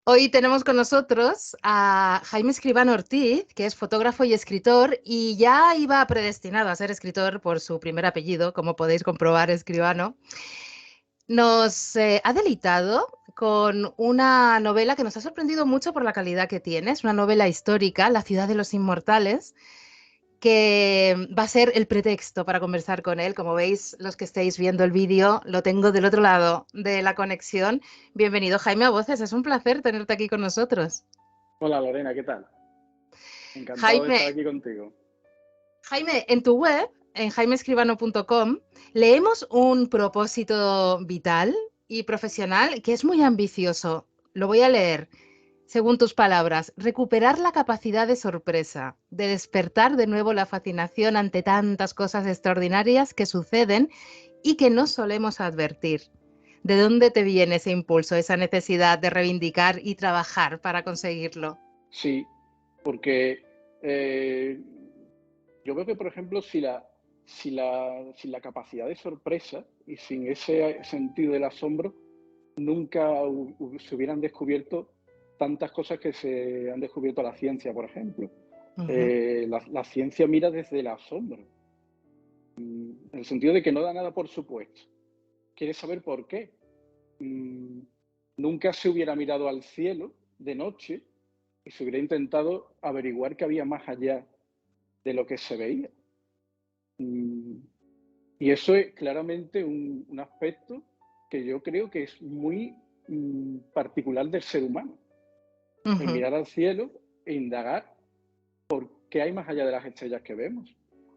Hoy tenemos con nosotros a Jaime Escribano Ortiz, que es fotógrafo y escritor, y ya iba predestinado a ser escritor por su primer apellido, como podéis comprobar, Escribano. Nos ha deleitado con una novela que nos ha sorprendido mucho por la calidad que tiene. Es una novela histórica, La ciudad de los inmortales, que va a ser el pretexto para conversar con él. Como veis, los que estáis viendo el vídeo, lo tengo del otro lado de la conexión. Bienvenido, Jaime, a Voces. Es un placer tenerte aquí con nosotros. Hola Lorena, ¿qué tal? Encantado de Jaime, estar aquí contigo. Jaime, en tu web, en jaimeescribano.com, leemos un propósito vital y profesional que es muy ambicioso. Lo voy a leer. Según tus palabras, recuperar la capacidad de sorpresa, de despertar de nuevo la fascinación ante tantas cosas extraordinarias que suceden y que no solemos advertir. ¿De dónde te viene ese impulso, esa necesidad de reivindicar y trabajar para conseguirlo? Sí, porque eh, yo veo que, por ejemplo, sin la capacidad de sorpresa y sin ese sentido del asombro, nunca se hubieran descubierto tantas cosas que se han descubierto la ciencia, por ejemplo. Ujú, La ciencia mira desde el asombro, en el sentido de que no da nada por supuesto. Quiere saber por qué. Mm, Nunca se hubiera mirado al cielo de noche y se hubiera intentado averiguar qué había más allá de lo que se veía. Mm, Y eso es claramente un aspecto que yo creo que es muy particular del ser humano, el ujú. mirar al cielo e indagar qué hay más allá de las estrellas que vemos.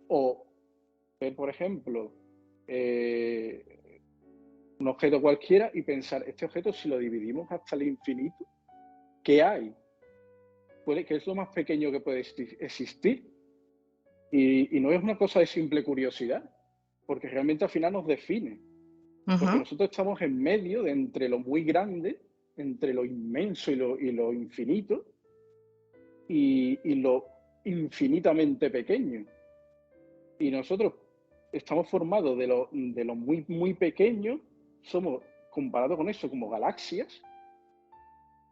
O ver, por ejemplo, eh, un objeto cualquiera y pensar, este objeto si lo dividimos hasta el infinito, ¿qué hay? ¿Qué es lo más pequeño que puede existir? Y no es una cosa de simple curiosidad, porque realmente al final nos define, porque Ujú. nosotros estamos en medio de entre lo muy grande, entre lo inmenso y lo infinito, y lo infinitamente pequeño. Y nosotros estamos formados de lo muy, muy pequeño, somos, comparado con eso, como galaxias,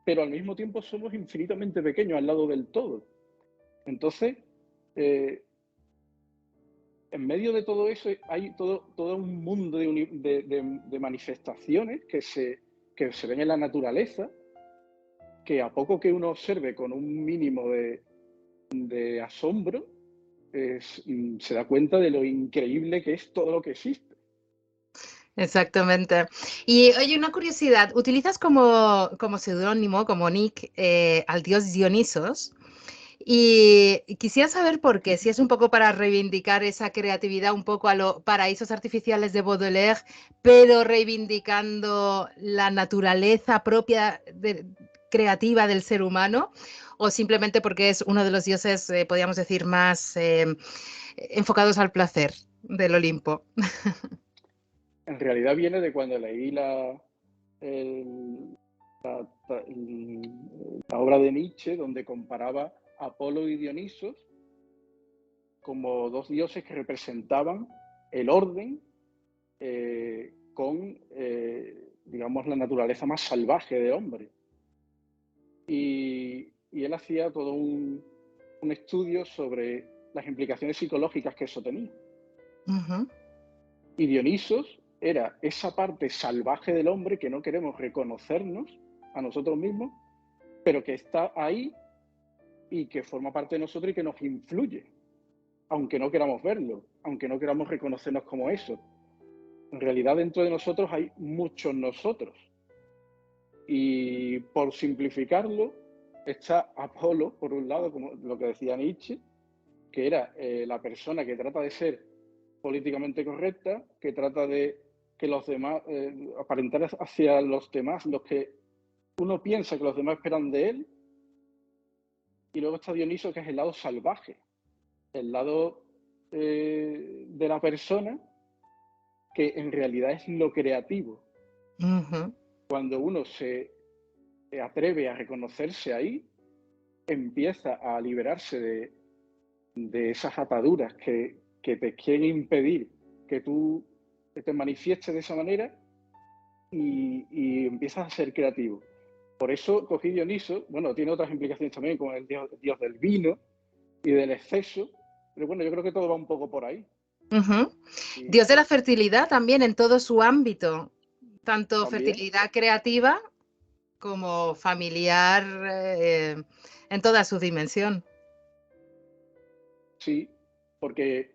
pero al mismo tiempo somos infinitamente pequeños al lado del todo. Entonces, eh, en medio de todo eso hay todo un mundo de manifestaciones que se ven en la naturaleza, que a poco que uno observe con un mínimo de asombro, se da cuenta de lo increíble que es todo lo que existe. Exactamente. Y oye, una curiosidad, ¿utilizas como seudónimo, como nick, al dios Dionisos? Y quisiera saber por qué, si es un poco para reivindicar esa creatividad, un poco a los paraísos artificiales de Baudelaire, pero reivindicando la naturaleza propia creativa del ser humano, o simplemente porque es uno de los dioses, podríamos decir, más enfocados al placer del Olimpo. En realidad viene de cuando leí el- la obra de Nietzsche, donde comparaba a Apolo y Dionisos como dos dioses que representaban el orden con, digamos, la naturaleza más salvaje del hombre. Y él hacía todo un estudio sobre las implicaciones psicológicas que eso tenía. Ujú. Y Dionisos era esa parte salvaje del hombre que no queremos reconocernos a nosotros mismos, pero que está ahí y que forma parte de nosotros y que nos influye, aunque no queramos verlo, aunque no queramos reconocernos como eso. En realidad dentro de nosotros hay muchos nosotros. Y por simplificarlo, está Apolo, por un lado, como lo que decía Nietzsche, que era la persona que trata de ser políticamente correcta, que trata de que los demás, aparentar hacia los demás lo que uno piensa que los demás esperan de él, y luego está Dioniso, que es el lado salvaje, el lado de la persona que en realidad es lo creativo. Ujú. Cuando uno se atreve a reconocerse ahí, empieza a liberarse de esas ataduras que te quieren impedir que tú te manifiestes de esa manera y empiezas a ser creativo. Por eso cogí Dioniso, bueno, tiene otras implicaciones también, como el dios del vino y del exceso, pero bueno, yo creo que todo va un poco por ahí. Ujú. Y Dios de la fertilidad también en todo su ámbito, tanto también, fertilidad creativa como familiar, en toda su dimensión. sí, porque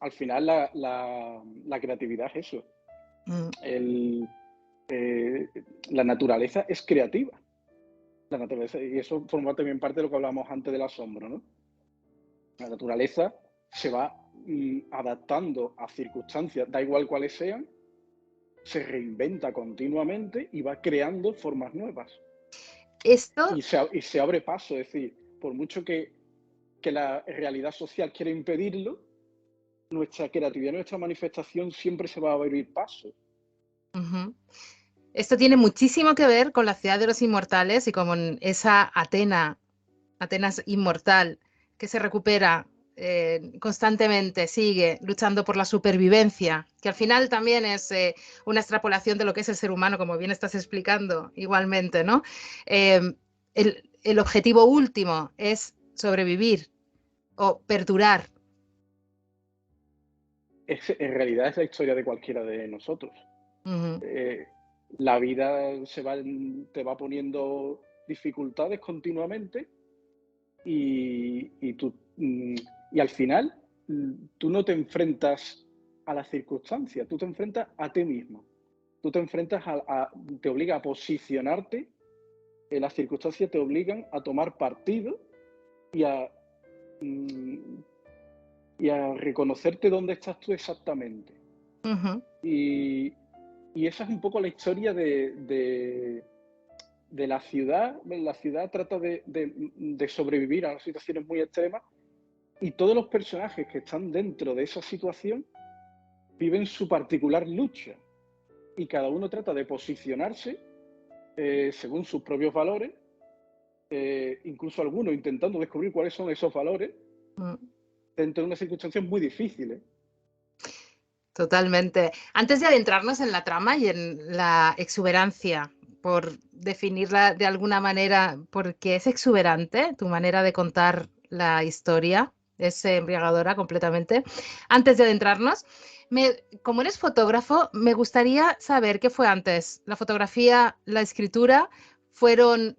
al final la creatividad es eso. Mm, El, eh, la naturaleza es creativa. La naturaleza, y eso forma también parte de lo que hablábamos antes del asombro, ¿no? La naturaleza se va adaptando a circunstancias, da igual cuáles sean, se reinventa continuamente y va creando formas nuevas. Esto, Y se abre paso, es decir, por mucho que la realidad social quiera impedirlo, nuestra creatividad, nuestra manifestación siempre se va a abrir paso. ujú. Esto tiene muchísimo que ver con la ciudad de los inmortales y con esa Atenas inmortal, que se recupera constantemente, sigue luchando por la supervivencia, que al final también es una extrapolación de lo que es el ser humano, como bien estás explicando igualmente, ¿no? Eh, el objetivo último es sobrevivir o perdurar. En realidad es la historia de cualquiera de nosotros. Ujú, Eh, la vida te va poniendo dificultades continuamente y al final tú no te enfrentas a las circunstancias, tú te enfrentas a ti mismo. Tú te enfrentas te obliga a posicionarte, las circunstancias te obligan a tomar partido y a, mm, y a reconocerte dónde estás tú exactamente. ujú. Y, y esa es un poco la historia de la ciudad. La ciudad trata de sobrevivir a situaciones muy extremas y todos los personajes que están dentro de esa situación viven su particular lucha y cada uno trata de posicionarse según sus propios valores, incluso algunos intentando descubrir cuáles son esos valores Mm. dentro de unas circunstancias muy difíciles. Totalmente. Antes de adentrarnos en la trama y en la exuberancia, por definirla de alguna manera, porque es exuberante tu manera de contar la historia, es embriagadora completamente. Antes de adentrarnos, como eres fotógrafo, me gustaría saber qué fue antes, la fotografía, la escritura. ¿Fueron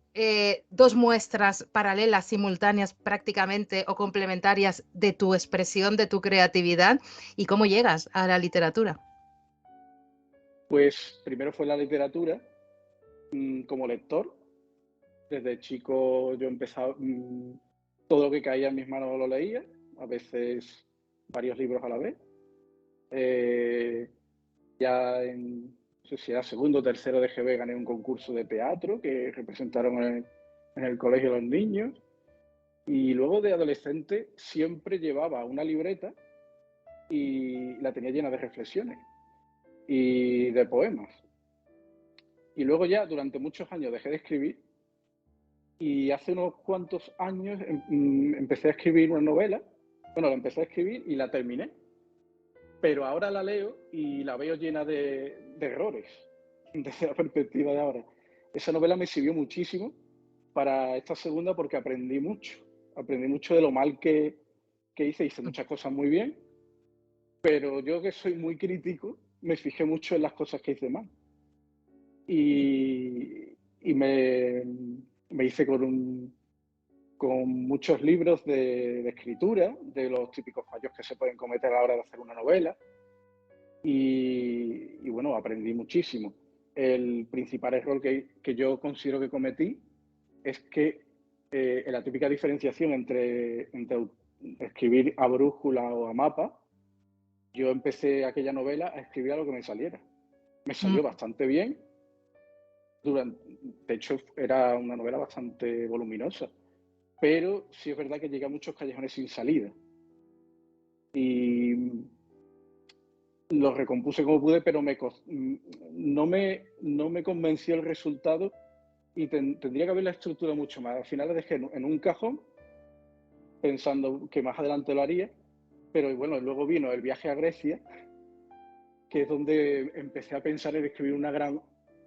dos muestras paralelas, simultáneas prácticamente o complementarias de tu expresión, de tu creatividad? ¿Y cómo llegas a la literatura? Pues primero fue la literatura como lector. Desde chico yo empezaba, todo lo que caía en mis manos lo leía, a veces varios libros a la vez. Eh, ya en, no sé si era segundo o tercero de GB gané un concurso de teatro que representaron en el colegio de los niños. Y luego de adolescente siempre llevaba una libreta y la tenía llena de reflexiones y de poemas. Y luego ya durante muchos años dejé de escribir y hace unos cuantos años empecé a escribir una novela. Bueno, la empecé a escribir y la terminé, pero ahora la leo y la veo llena de errores desde la perspectiva de ahora. Esa novela me sirvió muchísimo para esta segunda porque aprendí mucho de lo mal que hice muchas cosas muy bien, pero yo que soy muy crítico, me fijé mucho en las cosas que hice mal. Y me hice con muchos libros de escritura, de los típicos fallos que se pueden cometer a la hora de hacer una novela. Y bueno, aprendí muchísimo. El principal error que yo considero que cometí es que en la típica diferenciación entre escribir a brújula o a mapa, yo empecé aquella novela a escribir a lo que me saliera. Me Mm, salió bastante bien. De hecho, era una novela bastante voluminosa, pero sí es verdad que llegué a muchos callejones sin salida. Y lo recompuse como pude, pero no me convenció el resultado y tendría que haber la estructura mucho más. Al final la dejé en un cajón pensando que más adelante lo haría, pero bueno, luego vino el viaje a Grecia, que es donde empecé a pensar en escribir una gran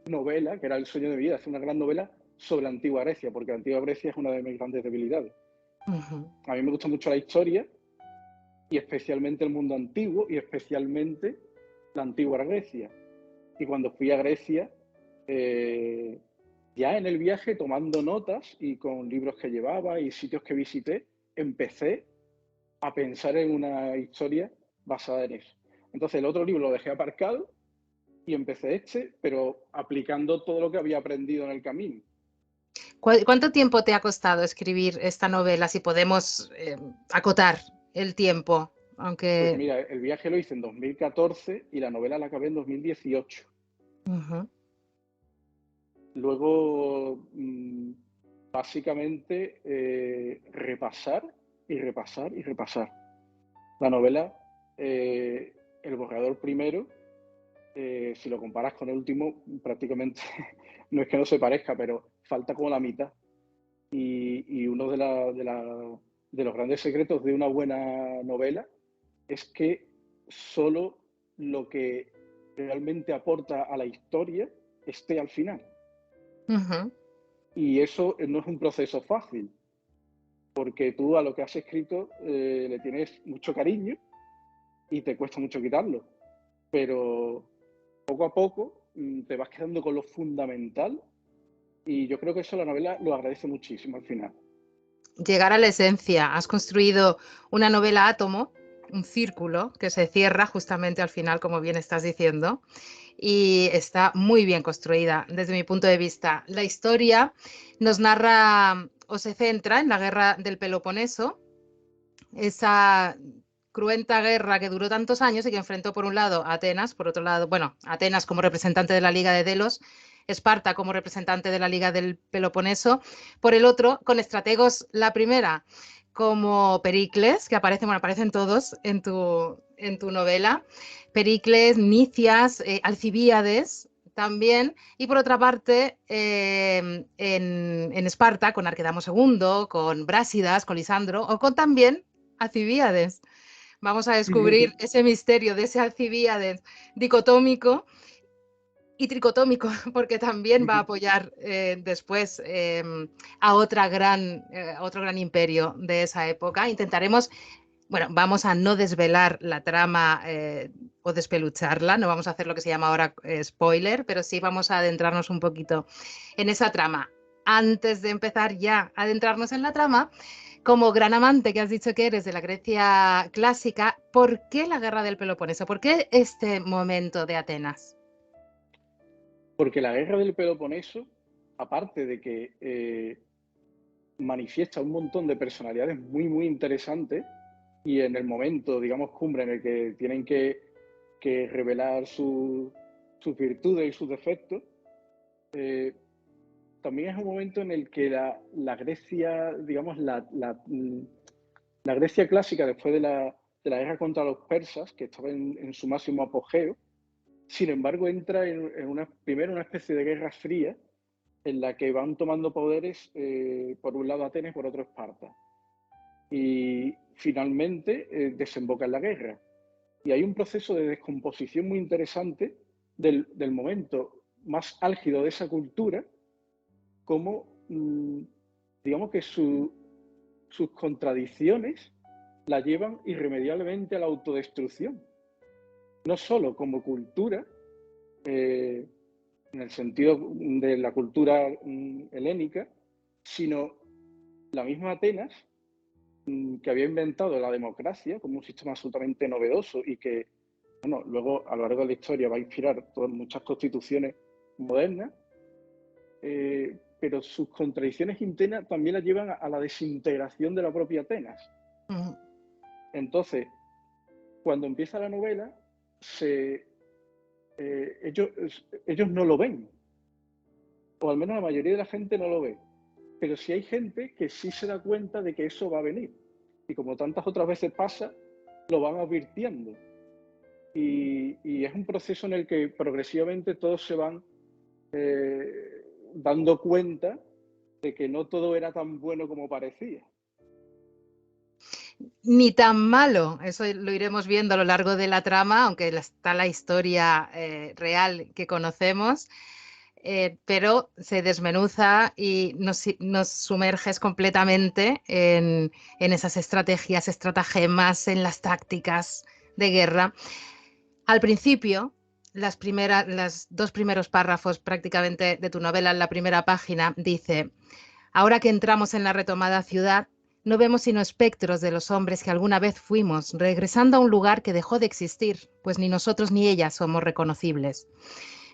novela, que era el sueño de mi vida, hacer una gran novela sobre la antigua Grecia, porque la antigua Grecia es una de mis grandes debilidades. Ujú. A mí me gusta mucho la historia, y especialmente el mundo antiguo, y especialmente la antigua Grecia. Y cuando fui a Grecia, ya en el viaje, tomando notas y con libros que llevaba y sitios que visité, empecé a pensar en una historia basada en eso. Entonces el otro libro lo dejé aparcado y empecé este, pero aplicando todo lo que había aprendido en el camino. ¿Cuánto tiempo te ha costado escribir esta novela? Si podemos acotar el tiempo, Pues aunque... mira, el viaje lo hice en 2014 y la novela la acabé en 2018. Ujú. Luego, básicamente, repasar y repasar y repasar. La novela, El borrador primero, si lo comparas con el último, prácticamente no es que no se parezca, pero falta como la mitad. Y uno de los grandes secretos de una buena novela es que solo lo que realmente aporta a la historia esté al final. Ujú. Y eso no es un proceso fácil, porque tú a lo que has escrito le tienes mucho cariño y te cuesta mucho quitarlo. Pero poco a poco te vas quedando con lo fundamental y yo creo que eso la novela lo agradece muchísimo al final. Llegar a la esencia. Has construido una novela átomo, un círculo que se cierra justamente al final, como bien estás diciendo, y está muy bien construida desde mi punto de vista. La historia nos narra o se centra en la guerra del Peloponeso, esa cruenta guerra que duró tantos años y que enfrentó por un lado a Atenas, por otro lado, bueno, Atenas como representante de la Liga de Delos, Esparta como representante de la Liga del Peloponeso, por el otro, con estrategos, la primera como Pericles, que aparecen, bueno, aparecen todos en tu novela, Pericles, Nicias, Alcibíades, también, y por otra parte, en Esparta, con Arquedamo II, con Brásidas, con Lisandro, o con también Alcibíades. Vamos a descubrir ese misterio de ese Alcibíades dicotómico y tricotómico, porque también va a apoyar después a otro gran imperio de esa época. Intentaremos, bueno, vamos a no desvelar la trama o despelucharla, no vamos a hacer lo que se llama ahora spoiler, pero sí vamos a adentrarnos un poquito en esa trama. Antes de empezar ya a adentrarnos en la trama, como gran amante que has dicho que eres de la Grecia clásica, ¿por qué la guerra del Peloponeso? ¿Por qué este momento de Atenas? Porque la guerra del Peloponeso, aparte de que manifiesta un montón de personalidades muy, muy interesantes, y en el momento, digamos, cumbre en el que tienen que revelar sus virtudes y sus defectos, también es un momento en el que la Grecia, digamos, la Grecia clásica, después de la guerra contra los persas, que estaba en su máximo apogeo, sin embargo, entra primero una especie de guerra fría en la que van tomando poderes, por un lado Atenas, por otro Esparta. Y finalmente desemboca en la guerra. Y hay un proceso de descomposición muy interesante del momento más álgido de esa cultura, como, digamos que sus contradicciones la llevan irremediablemente a la autodestrucción. No solo como cultura, en el sentido de la cultura helénica, sino la misma Atenas, que había inventado la democracia como un sistema absolutamente novedoso y que, bueno, luego a lo largo de la historia va a inspirar muchas constituciones modernas, pero sus contradicciones internas también la llevan a la desintegración de la propia Atenas. Uh-huh. Entonces, cuando empieza la novela, ellos no lo ven, o al menos la mayoría de la gente no lo ve, pero sí hay gente que sí se da cuenta de que eso va a venir. Y como tantas otras veces pasa, lo van advirtiendo. Y es un proceso en el que progresivamente todos se van dando cuenta de que no todo era tan bueno como parecía. Ni tan malo, eso lo iremos viendo a lo largo de la trama, aunque está la historia real que conocemos. pero se desmenuza y nos sumerges completamente en esas estrategias, estratagemas, en las tácticas de guerra. Al principio, los dos primeros párrafos prácticamente de tu novela, en la primera página, dice: ahora que entramos en la retomada ciudad, no vemos sino espectros de los hombres que alguna vez fuimos, regresando a un lugar que dejó de existir, pues ni nosotros ni ellas somos reconocibles.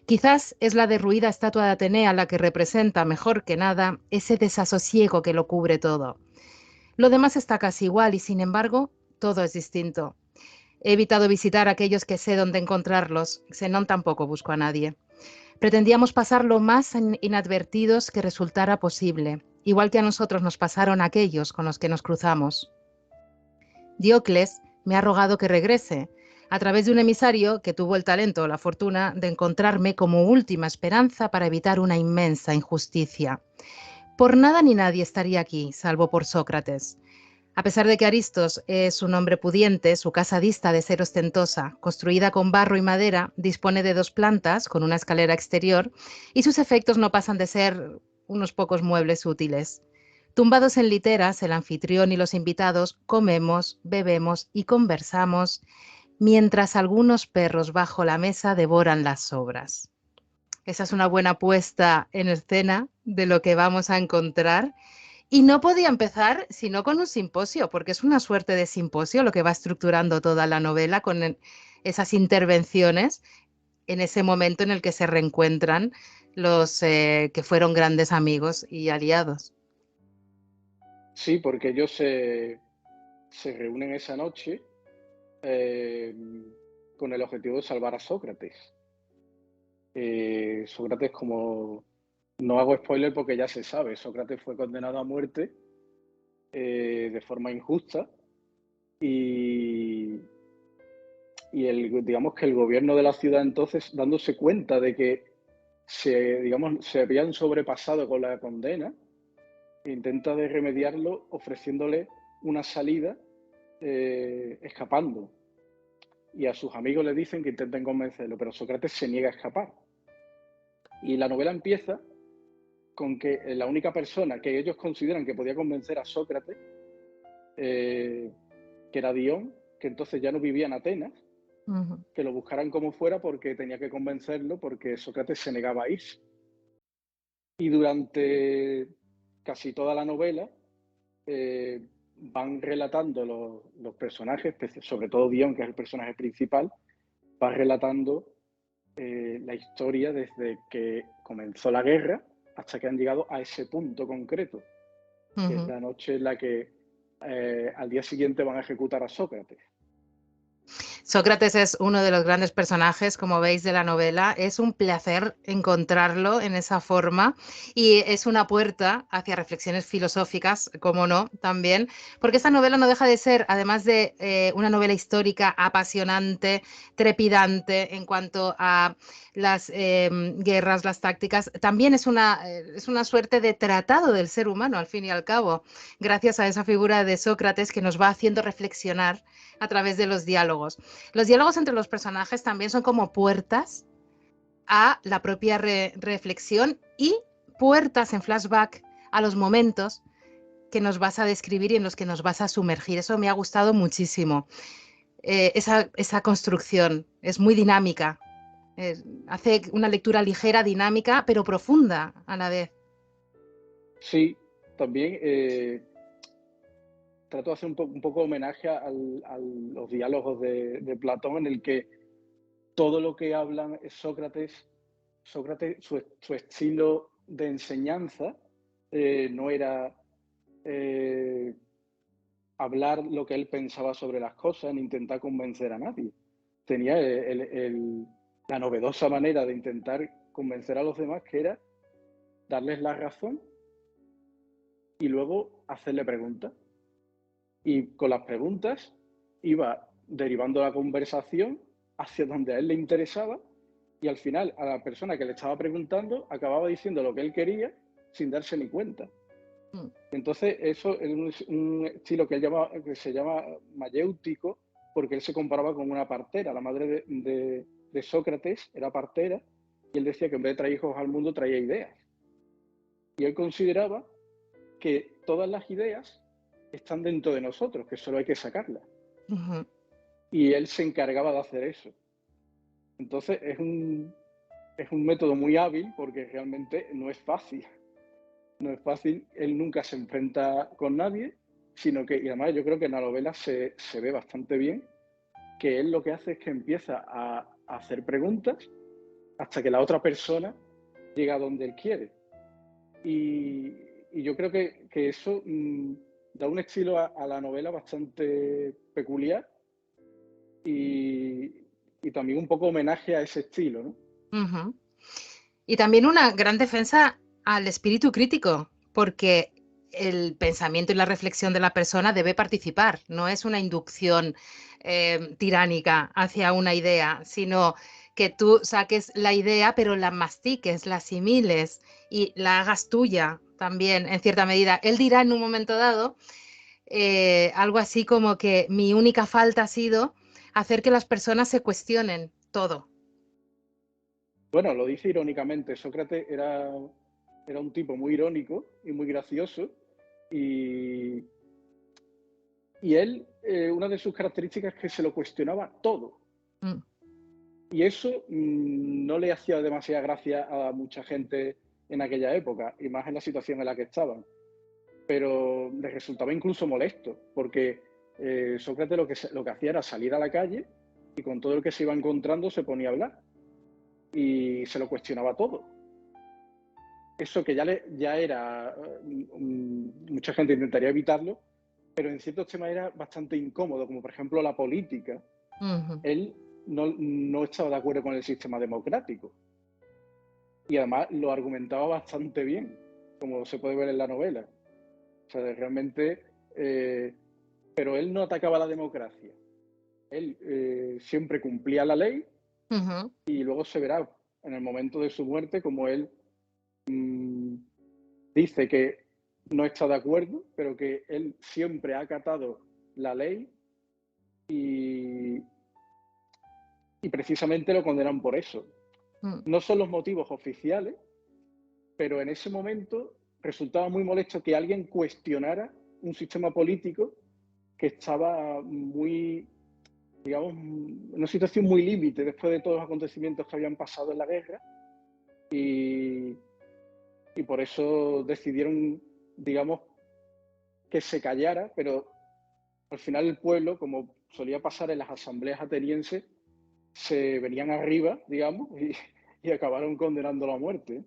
Quizás es la derruida estatua de Atenea la que representa mejor que nada ese desasosiego que lo cubre todo. Lo demás está casi igual y, sin embargo, todo es distinto. He evitado visitar a aquellos que sé dónde encontrarlos, se non tampoco busco a nadie. Pretendíamos pasar lo más inadvertidos que resultara posible, igual que a nosotros nos pasaron aquellos con los que nos cruzamos. Diocles me ha rogado que regrese, a través de un emisario que tuvo el talento o la fortuna de encontrarme como última esperanza para evitar una inmensa injusticia. Por nada ni nadie estaría aquí, salvo por Sócrates. A pesar de que Aristos es un hombre pudiente, su casa dista de ser ostentosa. Construida con barro y madera, dispone de 2 plantas, con una escalera exterior, y sus efectos no pasan de ser unos pocos muebles útiles. Tumbados en literas, el anfitrión y los invitados comemos, bebemos y conversamos, mientras algunos perros bajo la mesa devoran las sobras. Esa es una buena puesta en escena de lo que vamos a encontrar. Y no podía empezar sino con un simposio, porque es una suerte de simposio lo que va estructurando toda la novela con esas intervenciones en ese momento en el que se reencuentran los que fueron grandes amigos y aliados. Sí, porque ellos se reúnen esa noche eh, con el objetivo de salvar a Sócrates. Sócrates, como no hago spoiler porque ya se sabe, Sócrates fue condenado a muerte de forma injusta y, digamos que el gobierno de la ciudad entonces, dándose cuenta de que se habían sobrepasado con la condena, intenta de remediarlo ofreciéndole una salida escapando. Y a sus amigos le dicen que intenten convencerlo, pero Sócrates se niega a escapar. Y la novela empieza con que la única persona que ellos consideran que podía convencer a Sócrates, que era Dion, que entonces ya no vivía en Atenas, que lo buscaran como fuera porque tenía que convencerlo porque Sócrates se negaba a irse. Y durante casi toda la novela van relatando los personajes, sobre todo Dion, que es el personaje principal, va relatando la historia desde que comenzó la guerra hasta que han llegado a ese punto concreto, que es la noche en la que al día siguiente van a ejecutar a Sócrates. Sócrates es uno de los grandes personajes, como veis, de la novela. Es un placer encontrarlo en esa forma y es una puerta hacia reflexiones filosóficas, como no, también, porque esta novela no deja de ser, además de una novela histórica apasionante, trepidante en cuanto a las guerras, las tácticas, también es una suerte de tratado del ser humano, al fin y al cabo, gracias a esa figura de Sócrates que nos va haciendo reflexionar a través de los diálogos. Los diálogos entre los personajes también son como puertas a la propia reflexión y puertas en flashback a los momentos que nos vas a describir y en los que nos vas a sumergir. Eso me ha gustado muchísimo. Esa construcción es muy dinámica. Hace una lectura ligera, dinámica, pero profunda a la vez. Sí, también trato de hacer un poco homenaje a los diálogos de Platón, en el que todo lo que hablan es Sócrates, su estilo de enseñanza no era hablar lo que él pensaba sobre las cosas ni intentar convencer a nadie. Tenía la novedosa manera de intentar convencer a los demás, que era darles la razón y luego hacerle preguntas. Y con las preguntas iba derivando la conversación hacia donde a él le interesaba y al final a la persona que le estaba preguntando acababa diciendo lo que él quería sin darse ni cuenta. Entonces eso es un estilo que se llama mayéutico, porque él se comparaba con una partera. La madre de Sócrates era partera Y él decía que en vez de traer hijos al mundo, traía ideas. Y él consideraba que todas las ideas están dentro de nosotros, que solo hay que sacarlas. Ujú. Y él se encargaba de hacer eso. Entonces es un método muy hábil porque realmente no es fácil. No es fácil, él nunca se enfrenta con nadie, sino que, y además yo creo que en la novela se ve bastante bien, que él lo que hace es que empieza a hacer preguntas hasta que la otra persona llega a donde él quiere. Y yo creo que eso da un estilo a la novela bastante peculiar y también un poco homenaje a ese estilo, ¿no? Ujú. Y también una gran defensa al espíritu crítico, porque el pensamiento y la reflexión de la persona debe participar, no es una inducción tiránica hacia una idea, sino que tú saques la idea, pero la mastiques, la asimiles y la hagas tuya también, en cierta medida. Él dirá en un momento dado algo así como que mi única falta ha sido hacer que las personas se cuestionen todo. Bueno, lo dice irónicamente, Sócrates era un tipo muy irónico y muy gracioso y, y él, una de sus características es que se lo cuestionaba todo. Mm. Y eso no le hacía demasiada gracia a mucha gente en aquella época, y más en la situación en la que estaban. Pero les resultaba incluso molesto, porque Sócrates lo que hacía era salir a la calle y con todo el que se iba encontrando se ponía a hablar y se lo cuestionaba todo. Eso que ya era, mucha gente intentaría evitarlo, pero en ciertos temas era bastante incómodo, como por ejemplo la política. Ujú. Él no estaba de acuerdo con el sistema democrático y además lo argumentaba bastante bien, como se puede ver en la novela. O sea, realmente, pero él no atacaba la democracia. Él siempre cumplía la ley Ujú. y luego se verá en el momento de su muerte como él dice que no está de acuerdo, pero que él siempre ha acatado la ley y, y precisamente lo condenan por eso. Mm. No son los motivos oficiales, pero en ese momento resultaba muy molesto que alguien cuestionara un sistema político que estaba muy, digamos, en una situación muy límite después de todos los acontecimientos que habían pasado en la guerra y, y por eso decidieron, digamos, que se callara, pero al final el pueblo, como solía pasar en las asambleas atenienses, se venían arriba, digamos, y acabaron condenándolo a muerte.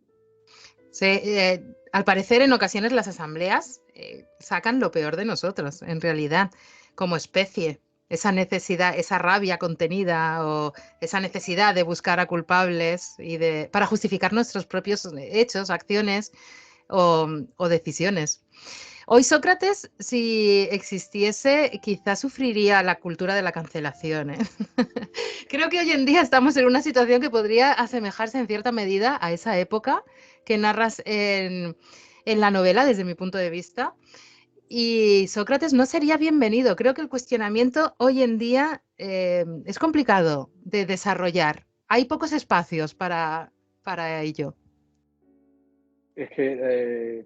Al parecer, en ocasiones las asambleas sacan lo peor de nosotros, en realidad, como especie. Esa necesidad, esa rabia contenida o esa necesidad de buscar a culpables para justificar nuestros propios hechos, acciones o decisiones. Hoy Sócrates, si existiese, quizás sufriría la cultura de la cancelación, ¿eh? Creo que hoy en día estamos en una situación que podría asemejarse en cierta medida a esa época que narras en la novela, desde mi punto de vista. Y Sócrates no sería bienvenido. Creo que el cuestionamiento hoy en día es complicado de desarrollar. Hay pocos espacios para ello. Es que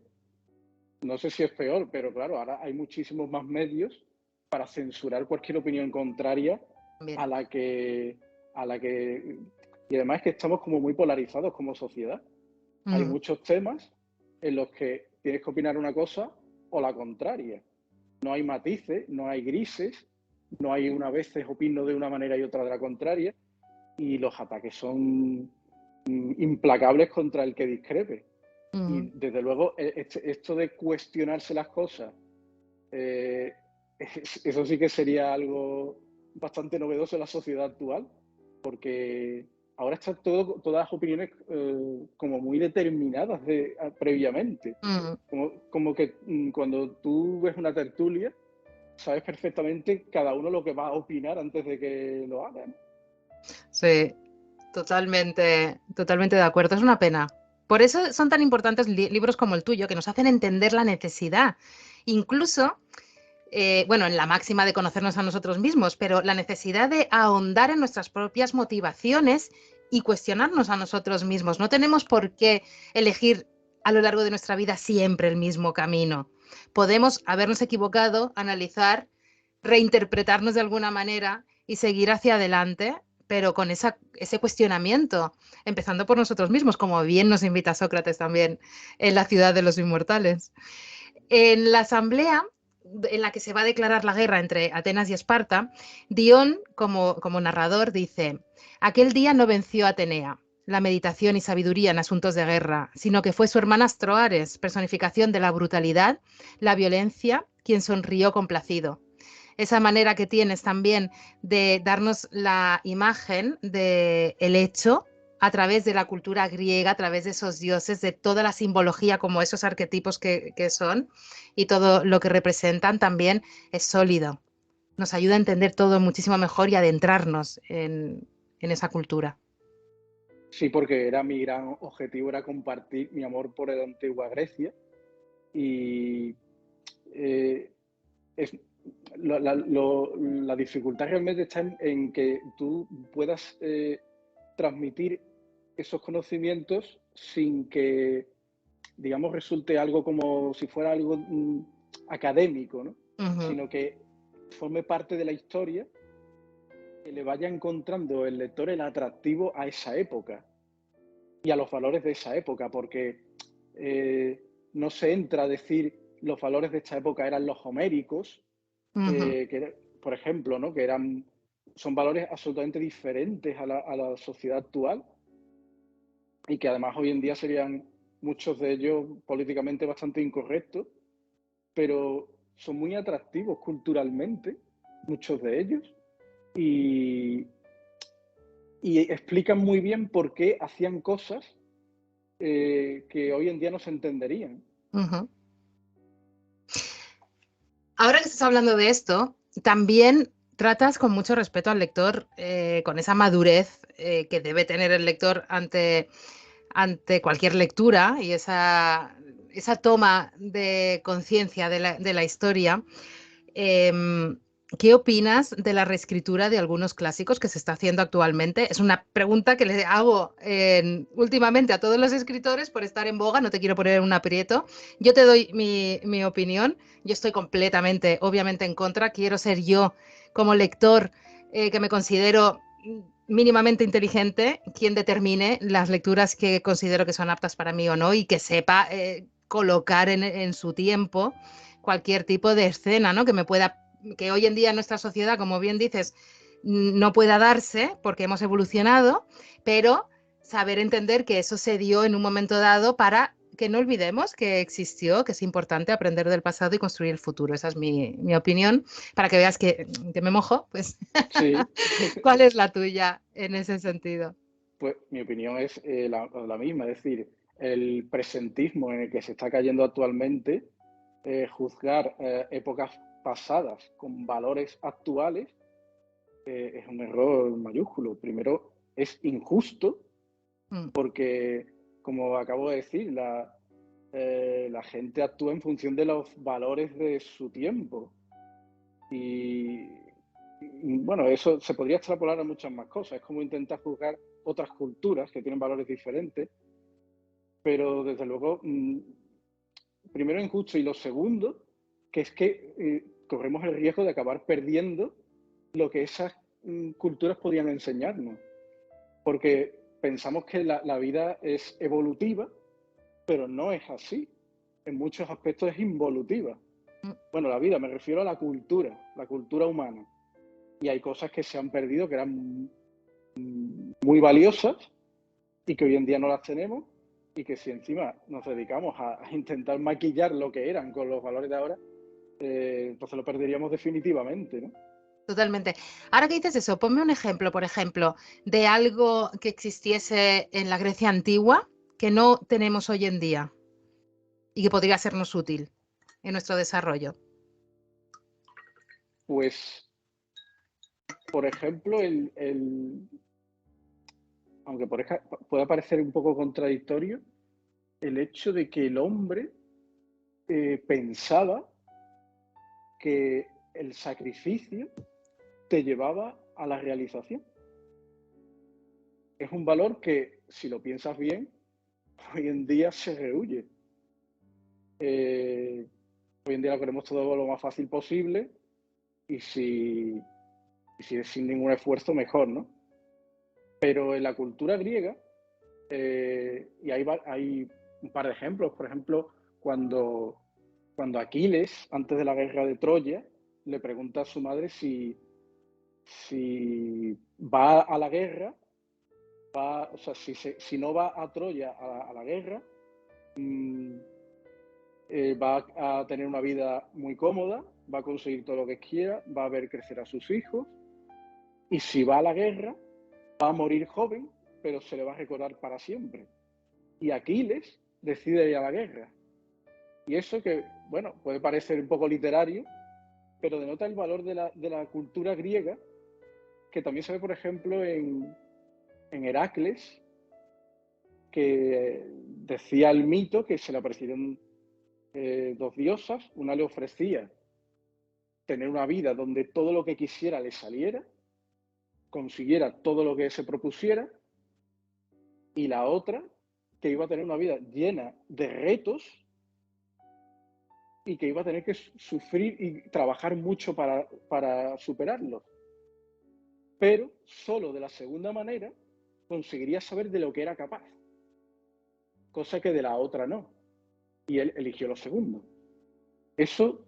no sé si es peor, pero claro, ahora hay muchísimos más medios para censurar cualquier opinión contraria Bien. a la que, a la que, y además es que estamos como muy polarizados como sociedad. Hay Mm. muchos temas en los que tienes que opinar una cosa o la contraria. No hay matices, no hay grises, no hay una veces opino de una manera y otra de la contraria, y los ataques son implacables contra el que discrepe. Y Mm. desde luego, esto de cuestionarse las cosas, eh, eso sí que sería algo bastante novedoso en la sociedad actual, porque ahora están todas las opiniones como muy determinadas previamente. Mm. Como que cuando tú ves una tertulia, sabes perfectamente cada uno lo que va a opinar antes de que lo hagan. Sí, totalmente, totalmente de acuerdo. Es una pena. Por eso son tan importantes libros como el tuyo, que nos hacen entender la necesidad, incluso, bueno, en la máxima de conocernos a nosotros mismos, pero la necesidad de ahondar en nuestras propias motivaciones y cuestionarnos a nosotros mismos. No tenemos por qué elegir a lo largo de nuestra vida siempre el mismo camino. Podemos habernos equivocado, analizar, reinterpretarnos de alguna manera y seguir hacia adelante, pero con ese cuestionamiento, empezando por nosotros mismos, como bien nos invita Sócrates también en La ciudad de los inmortales. En la asamblea en la que se va a declarar la guerra entre Atenas y Esparta, Dion, como narrador, dice: aquel día no venció Atenea la meditación y sabiduría en asuntos de guerra, sino que fue su hermanastro Ares, personificación de la brutalidad, la violencia, quien sonrió complacido. Esa manera que tienes también de darnos la imagen del hecho a través de la cultura griega, a través de esos dioses, de toda la simbología, como esos arquetipos que son, y todo lo que representan, también es sólido. Nos ayuda a entender todo muchísimo mejor y adentrarnos en esa cultura. Sí, porque era mi gran objetivo, era compartir mi amor por la antigua Grecia y es, la dificultad realmente está en que tú puedas transmitir esos conocimientos sin que, digamos, resulte algo como si fuera algo académico, ¿no? Sino que forme parte de la historia, que le vaya encontrando el lector el atractivo a esa época y a los valores de esa época, porque no se entra a decir los valores de esta época eran los homéricos, que, por ejemplo, ¿no? Que son valores absolutamente diferentes a la sociedad actual y que además hoy en día serían muchos de ellos políticamente bastante incorrectos, pero son muy atractivos culturalmente, muchos de ellos, y, y explican muy bien por qué hacían cosas que hoy en día no se entenderían. Ahora que estás hablando de esto, también tratas con mucho respeto al lector, con esa madurez que debe tener el lector ante cualquier lectura y esa toma de conciencia de la historia. ¿Qué opinas de la reescritura de algunos clásicos que se está haciendo actualmente? Es una pregunta que le hago últimamente a todos los escritores por estar en boga, no te quiero poner en un aprieto. Yo te doy mi opinión, yo estoy completamente, obviamente, en contra. Quiero ser yo, como lector, que me considero mínimamente inteligente, quien determine las lecturas que considero que son aptas para mí o no, y que sepa colocar en su tiempo cualquier tipo de escena, ¿no? Que hoy en día en nuestra sociedad, como bien dices, no pueda darse porque hemos evolucionado, pero saber entender que eso se dio en un momento dado para que no olvidemos que existió, que es importante aprender del pasado y construir el futuro. Esa es mi opinión, para que veas que me mojo, pues. Sí. ¿Cuál es la tuya en ese sentido? Pues mi opinión es la misma, es decir, el presentismo en el que se está cayendo actualmente, juzgar épocas pasadas con valores actuales, es un error mayúsculo. Primero, es injusto porque, como acabo de decir, la gente actúa en función de los valores de su tiempo. Y bueno, eso se podría extrapolar a muchas más cosas. Es como intentar juzgar otras culturas que tienen valores diferentes, pero desde luego, primero injusto y lo segundo, que es que corremos el riesgo de acabar perdiendo lo que esas culturas podían enseñarnos, porque pensamos que la vida es evolutiva, pero no es así. En muchos aspectos es involutiva. Bueno, la vida, me refiero a la cultura humana. Y hay cosas que se han perdido que eran muy valiosas y que hoy en día no las tenemos, y que si encima nos dedicamos a intentar maquillar lo que eran con los valores de ahora, entonces lo perderíamos definitivamente, ¿no? Totalmente. Ahora que dices eso, ponme un ejemplo, por ejemplo, de algo que existiese en la Grecia antigua que no tenemos hoy en día y que podría sernos útil en nuestro desarrollo. Pues, por ejemplo, aunque pueda parecer un poco contradictorio, el hecho de que el hombre pensaba que el sacrificio te llevaba a la realización. es un valor que, si lo piensas bien, hoy en día se rehuye. Eh, Hoy en día lo queremos todo lo más fácil posible y si es sin ningún esfuerzo, mejor, ¿no? Pero en la cultura griega, y hay un par de ejemplos, por ejemplo, cuando Aquiles, antes de la guerra de Troya, le pregunta a su madre si va a la guerra, o sea, si no va a Troya a la guerra, mm, va a tener una vida muy cómoda, va a conseguir todo lo que quiera, va a ver crecer a sus hijos, y si va a la guerra, va a morir joven, pero se le va a recordar para siempre. Y Aquiles decide ir a la guerra. Y eso que, bueno, puede parecer un poco literario, pero denota el valor de la cultura griega, que también se ve, por ejemplo, en Heracles, que decía el mito que se le aparecieron dos diosas, una le ofrecía tener una vida donde todo lo que quisiera le saliera, consiguiera todo lo que se propusiera, y la otra que iba a tener una vida llena de retos y que iba a tener que sufrir y trabajar mucho para superarlos. Pero solo de la segunda manera conseguiría saber de lo que era capaz, cosa que de la otra no. Y él eligió lo segundo. Eso,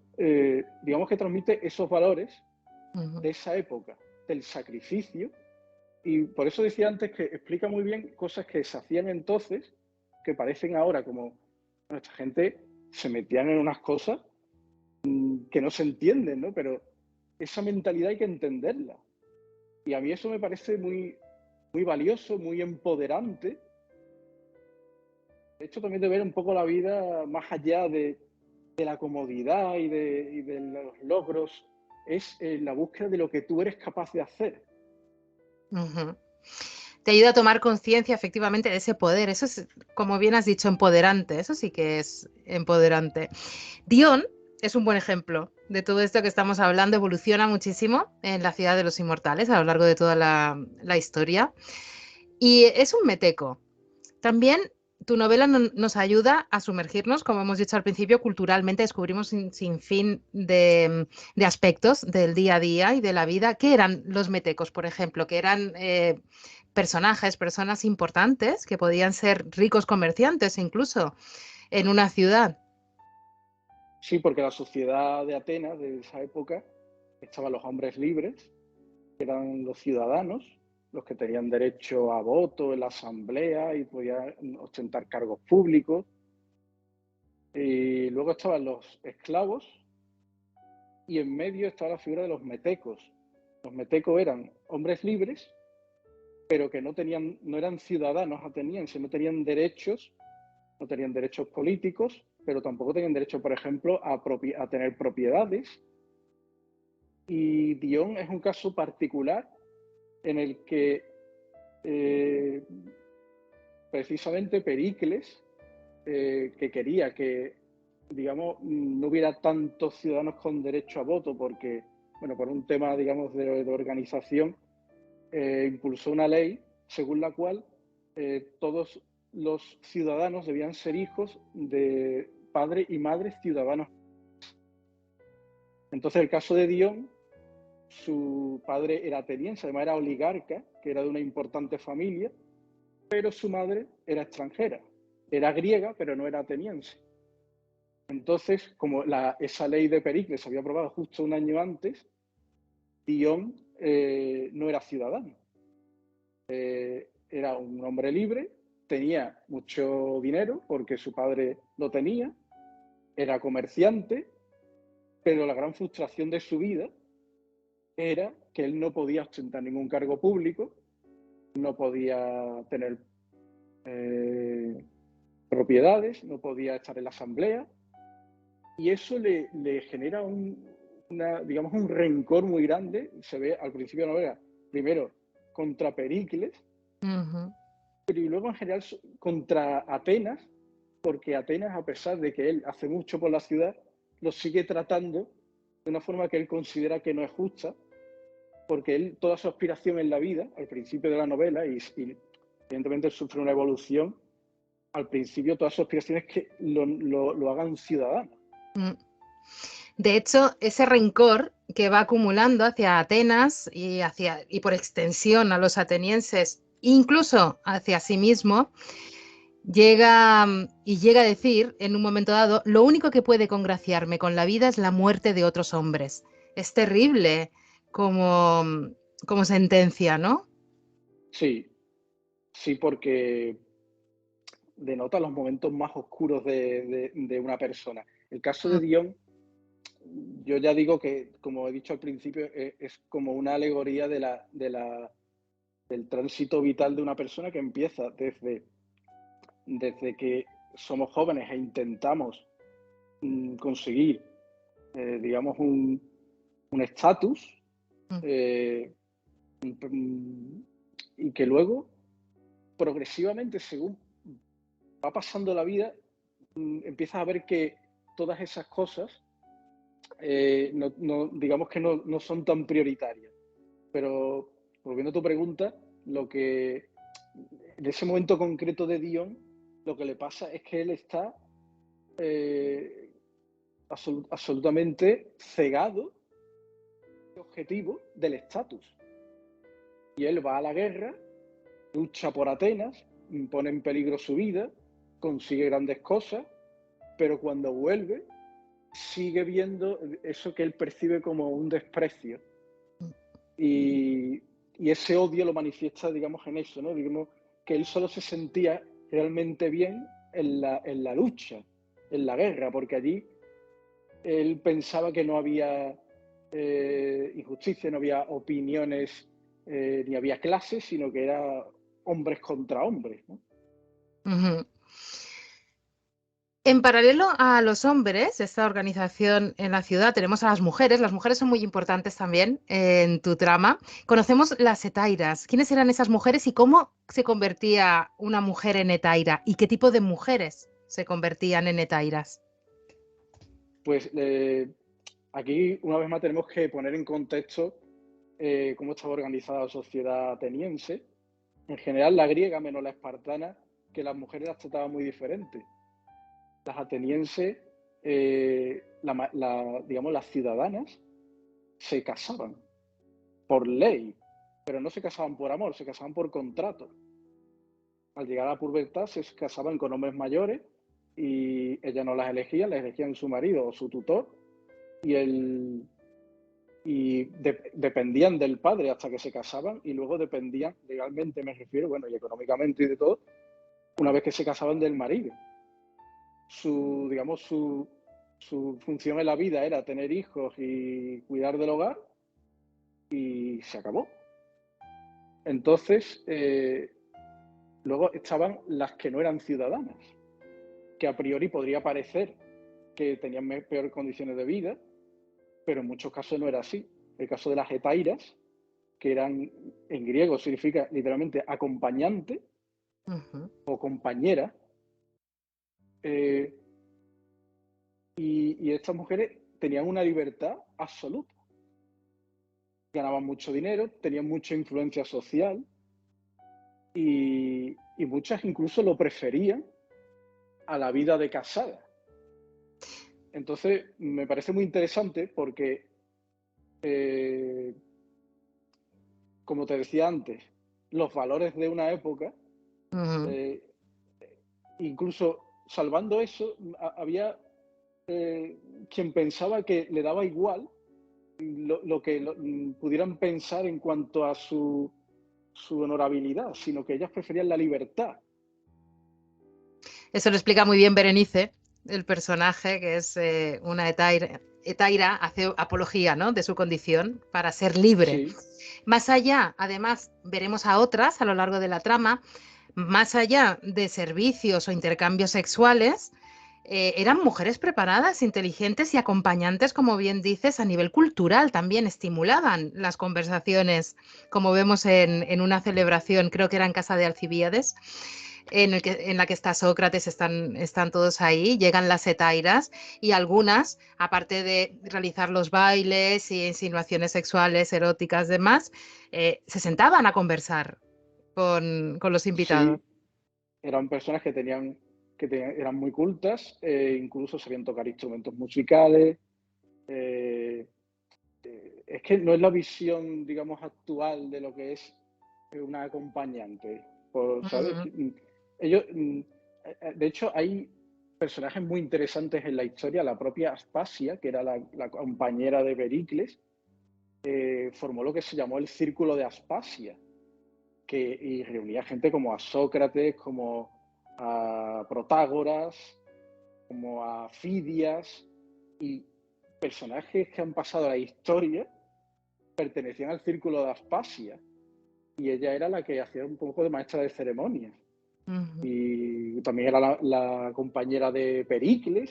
digamos que transmite esos valores de esa época, del sacrificio. Y por eso decía antes que explica muy bien cosas que se hacían entonces, que parecen ahora como nuestra gente se metían en unas cosas que no se entienden, ¿no? Pero esa mentalidad hay que entenderla. Y a mí eso me parece muy valioso, muy empoderante. De hecho, también de ver un poco la vida más allá de la comodidad y de los logros, es la búsqueda de lo que tú eres capaz de hacer. Te ayuda a tomar conciencia efectivamente de ese poder. Eso es, como bien has dicho, empoderante. Eso sí que es empoderante. Dion es un buen ejemplo de todo esto que estamos hablando. Evoluciona muchísimo en la Ciudad de los Inmortales a lo largo de toda la historia. Y es un meteco. También tu novela nos ayuda a sumergirnos, como hemos dicho al principio, culturalmente. Descubrimos sin fin de aspectos del día a día y de la vida. ¿Qué eran los metecos, por ejemplo? Que eran personajes, personas importantes, que podían ser ricos comerciantes incluso en una ciudad. Sí, porque la sociedad de Atenas de esa época estaban los hombres libres, que eran los ciudadanos, los que tenían derecho a voto en la asamblea y podían ostentar cargos públicos. Y luego estaban los esclavos y en medio estaba la figura de los metecos. Los metecos eran hombres libres, pero que no eran ciudadanos atenienses, no tenían derechos políticos, pero tampoco tenían derecho, por ejemplo, a tener propiedades. Y Dion es un caso particular en el que precisamente Pericles, que quería que, digamos, no hubiera tantos ciudadanos con derecho a voto, porque, bueno, por un tema, digamos, de organización, impulsó una ley según la cual todos los ciudadanos debían ser hijos de padre y madre ciudadanos. Entonces, el caso de Dion, su padre era ateniense, además era oligarca, que era de una importante familia, pero su madre era extranjera. Era griega, pero no era ateniense. Entonces, como esa ley de Pericles se había aprobado justo un año antes, Dion no era ciudadano. Era un hombre libre, tenía mucho dinero porque su padre lo tenía, era comerciante, pero la gran frustración de su vida era que él no podía ostentar ningún cargo público, no podía tener propiedades, no podía estar en la asamblea, y eso le genera digamos, un rencor muy grande. Se ve al principio de la novela, primero contra Pericles, pero y luego en general contra Atenas, porque Atenas, a pesar de que él hace mucho por la ciudad, lo sigue tratando de una forma que él considera que no es justa, porque él, toda su aspiración en la vida, al principio de la novela, y Evidentemente sufre una evolución. Al principio todas sus aspiraciones que lo hagan ciudadano. Mm. De hecho, ese rencor que va acumulando hacia Atenas y por extensión a los atenienses, incluso hacia sí mismo, llega a decir en un momento dado: lo único que puede congraciarme con la vida es la muerte de otros hombres. Es terrible como, como sentencia, ¿no? Sí, sí, porque denota los momentos más oscuros de una persona. El caso de Mm, Dion, yo ya digo que, como he dicho al principio, es como una alegoría del tránsito vital de una persona que empieza desde que somos jóvenes e intentamos conseguir, digamos, un estatus, mm, eh, y que luego, progresivamente, según va pasando la vida, empiezas a ver que todas esas cosas, digamos que no son tan prioritarias. Pero, volviendo a tu pregunta, lo que en ese momento concreto de Dion, lo que le pasa es que él está absolutamente cegado de objetivo del estatus. Y él va a la guerra, lucha por Atenas, pone en peligro su vida, consigue grandes cosas, pero cuando vuelve sigue viendo eso que él percibe como un desprecio. Y, y ese odio lo manifiesta, digamos, en eso, ¿no? Digamos que él solo se sentía realmente bien en la lucha, en la guerra, porque allí él pensaba que no había injusticia, no había opiniones, ni había clases, sino que era hombres contra hombres, ¿no? ujú. En paralelo a los hombres, esta organización en la ciudad, tenemos a las mujeres. Las mujeres son muy importantes también en tu trama. Conocemos las etairas. ¿Quiénes eran esas mujeres y cómo se convertía una mujer en etaira? ¿Y qué tipo de mujeres se convertían en etairas? Pues aquí, una vez más, tenemos que poner en contexto cómo estaba organizada la sociedad ateniense. En general, la griega, menos la espartana, que las mujeres las trataban muy diferentes. Las atenienses, digamos, las ciudadanas, se casaban por ley, pero no se casaban por amor, se casaban por contrato. Al llegar a la pubertad se casaban con hombres mayores y ellas no las elegían su marido o su tutor, y, dependían del padre hasta que se casaban, y luego dependían, legalmente me refiero, bueno, y económicamente y de todo, una vez que se casaban, del marido. Digamos, su función en la vida era tener hijos y cuidar del hogar, y se acabó. Entonces, luego estaban las que no eran ciudadanas, que a priori podría parecer que tenían peores condiciones de vida, pero en muchos casos no era así. El caso de las etairas, que eran, en griego significa literalmente acompañante Ujú. o compañera, eh, y estas mujeres tenían una libertad absoluta. Ganaban mucho dinero, tenían mucha influencia social, y muchas incluso lo preferían a la vida de casada. Entonces, me parece muy interesante porque, eh, como te decía antes, los valores de una época, Ujú. eh, incluso salvando eso, había quien pensaba que le daba igual lo que pudieran pensar en cuanto a su honorabilidad, sino que ellas preferían la libertad. Eso lo explica muy bien Berenice, el personaje, que es una etaira. Etaira hace apología, ¿no?, de su condición para ser libre. Sí, Más allá, además, veremos a otras a lo largo de la trama, más allá de servicios o intercambios sexuales, eran mujeres preparadas, inteligentes y acompañantes, como bien dices, a nivel cultural también estimulaban las conversaciones, como vemos en una celebración, creo que era en casa de Alcibíades, en la que está Sócrates, están todos ahí, llegan las etairas y algunas, aparte de realizar los bailes y insinuaciones sexuales, eróticas, demás, se sentaban a conversar. con los invitados. Sí, eran personas eran muy cultas, incluso sabían tocar instrumentos musicales. eh, es que no es la visión, digamos, actual de lo que es una acompañante, ¿sabes? Ujú, Ellos, de hecho, hay personajes muy interesantes en la historia. La propia Aspasia, que era la compañera de Pericles, formó lo que se llamó el Círculo de Aspasia, y reunía gente como a Sócrates, como a Protágoras, como a Fidias, y personajes que han pasado a la historia pertenecían al Círculo de Aspasia, y ella era la que hacía un poco de maestra de ceremonias. ujú. Y también era la compañera de Pericles.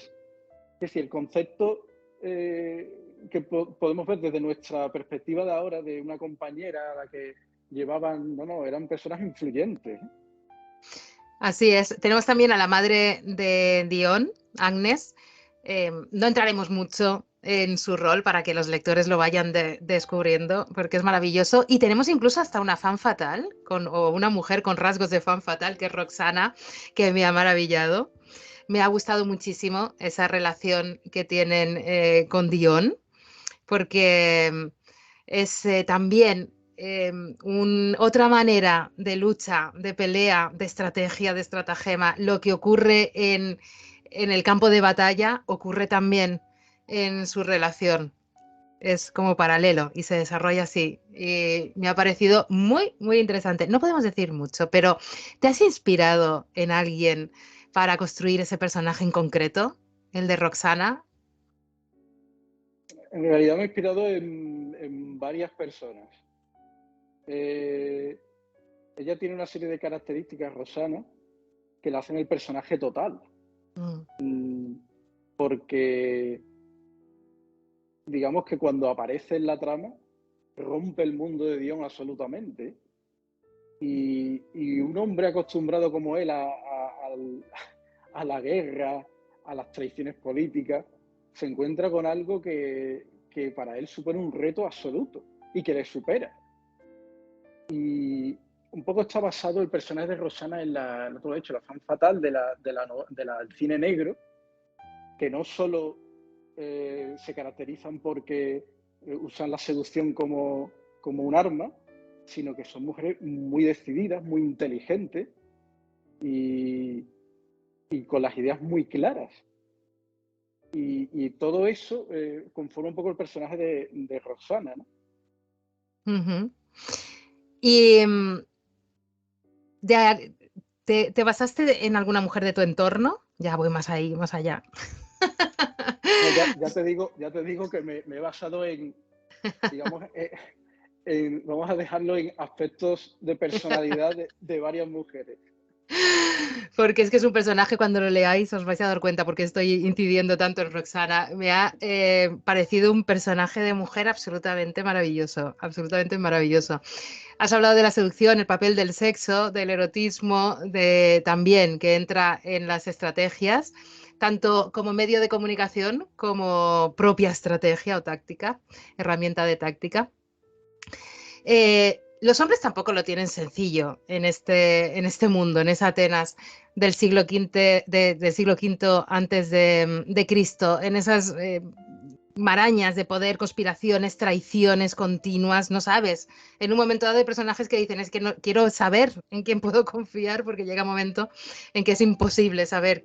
Es decir, el concepto que podemos ver desde nuestra perspectiva de ahora, de una compañera a la que llevaban, no, eran personas influyentes. Así es. Tenemos también a la madre de Dion, Agnes. No entraremos mucho en su rol para que los lectores lo vayan descubriendo, porque es maravilloso. Y tenemos incluso hasta una femme fatale, o una mujer con rasgos de femme fatale, que es Roxana, que me ha maravillado. Me ha gustado muchísimo esa relación que tienen con Dion, porque es también otra manera de lucha, de pelea, de estrategia, de estratagema. Lo que ocurre en el campo de batalla ocurre también en su relación. Es como paralelo y se desarrolla así. Y me ha parecido muy, muy interesante. No podemos decir mucho, pero ¿te has inspirado en alguien para construir ese personaje en concreto? El de Roxana. En realidad me he inspirado en varias personas. Eh, ella tiene una serie de características, Rosana, que la hacen el personaje total. Mm, Porque digamos que cuando aparece en la trama, rompe el mundo de Dion absolutamente. Y un hombre acostumbrado como él a la guerra, a las traiciones políticas, se encuentra con algo que para él supone un reto absoluto y que le supera. Y un poco está basado el personaje de Rosana en no te lo he dicho, la fan fatal del cine negro, que no solo se caracterizan porque usan la seducción como un arma, sino que son mujeres muy decididas, muy inteligentes y, y con las ideas muy claras. Y todo eso conforma un poco el personaje de Roxana, ¿no? ujú. Y ¿te basaste en alguna mujer de tu entorno? Ya voy más ahí, más allá. No, ya te digo que me he basado en, digamos, vamos a dejarlo en aspectos de personalidad de varias mujeres. Porque es que es un personaje, cuando lo leáis os vais a dar cuenta porque estoy incidiendo tanto en Roxana. Me ha parecido un personaje de mujer absolutamente maravilloso, absolutamente maravilloso. Has hablado de la seducción, el papel del sexo, del erotismo, también que entra en las estrategias, tanto como medio de comunicación como propia estrategia o táctica, herramienta de táctica. Los hombres tampoco lo tienen sencillo en este mundo, en esa Atenas del siglo V, del siglo V antes de Cristo, en esas marañas de poder, conspiraciones, traiciones continuas, no sabes. En un momento dado hay personajes que dicen, es que no quiero saber en quién puedo confiar, porque llega un momento en que es imposible saber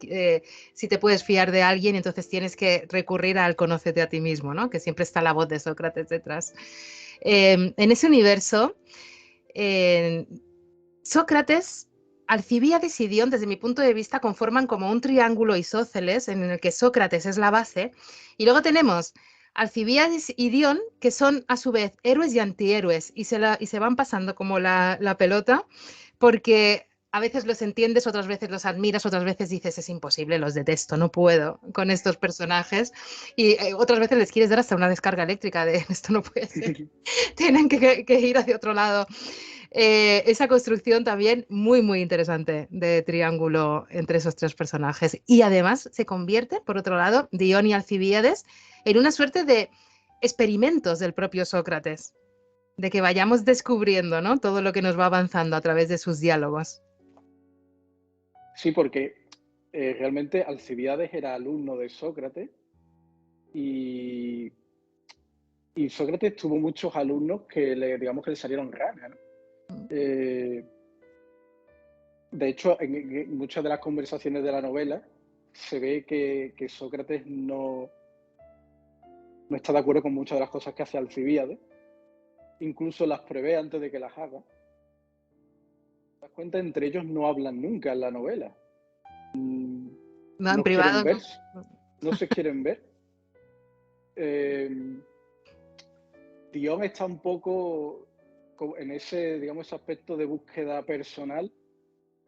si te puedes fiar de alguien, y entonces tienes que recurrir al conócete a ti mismo, ¿no? Que siempre está la voz de Sócrates detrás. En ese universo, eh, Sócrates, Alcibíades y Dion, desde mi punto de vista, conforman como un triángulo isósceles en el que Sócrates es la base, y luego tenemos Alcibíades y Dion, que son a su vez héroes y antihéroes, y se van pasando como la pelota, porque a veces los entiendes, otras veces los admiras, otras veces dices, es imposible, los detesto, no puedo con estos personajes, y otras veces les quieres dar hasta una descarga eléctrica de esto no puede ser, tienen que ir hacia otro lado. Esa construcción también muy, muy interesante de triángulo entre esos tres personajes. Y además se convierte, por otro lado, Dion y Alcibíades en una suerte de experimentos del propio Sócrates. de que vayamos descubriendo, ¿no? Todo lo que nos va avanzando a través de sus diálogos. Sí, porque realmente Alcibiades era alumno de Sócrates y, y Sócrates tuvo muchos alumnos que digamos que le salieron ranas, ¿no? De hecho, en muchas de las conversaciones de la novela se ve que Sócrates no está de acuerdo con muchas de las cosas que hace Alcibiades, incluso las prevé antes de que las haga. ¿Te das cuenta? Entre ellos no hablan nunca en la novela. No, en No quieren privado, ver, ¿no? no se quieren ver. Dion está un poco en ese, digamos, ese aspecto de búsqueda personal,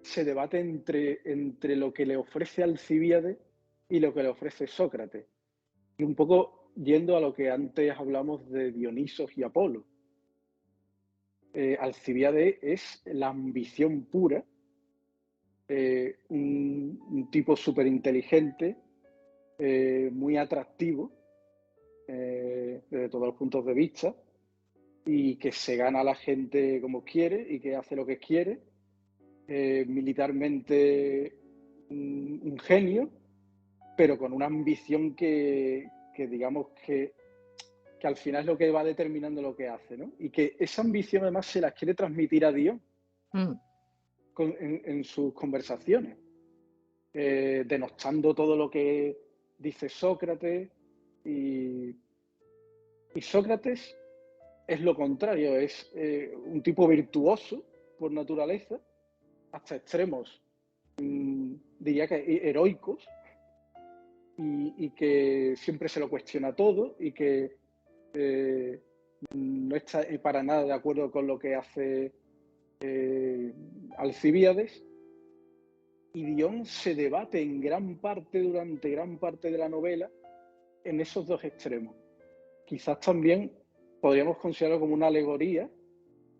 se debate entre lo que le ofrece Alcibíades y lo que le ofrece Sócrates. Y un poco yendo a lo que antes hablamos de Dionisos y Apolo. Alcibíades es la ambición pura, un tipo súper inteligente, muy atractivo desde todos los puntos de vista, y que se gana a la gente como quiere y que hace lo que quiere, militarmente un genio, pero con una ambición que digamos que al final es lo que va determinando lo que hace, ¿no? Y que esa ambición además se la quiere transmitir a Dios en sus conversaciones, denostando todo lo que dice Sócrates, y Sócrates es lo contrario, es un tipo virtuoso por naturaleza, hasta extremos, diría que heroicos, y que siempre se lo cuestiona todo y que no está para nada de acuerdo con lo que hace Alcibíades. Y Dion se debate durante gran parte de la novela, en esos dos extremos. Quizás también podríamos considerarlo como una alegoría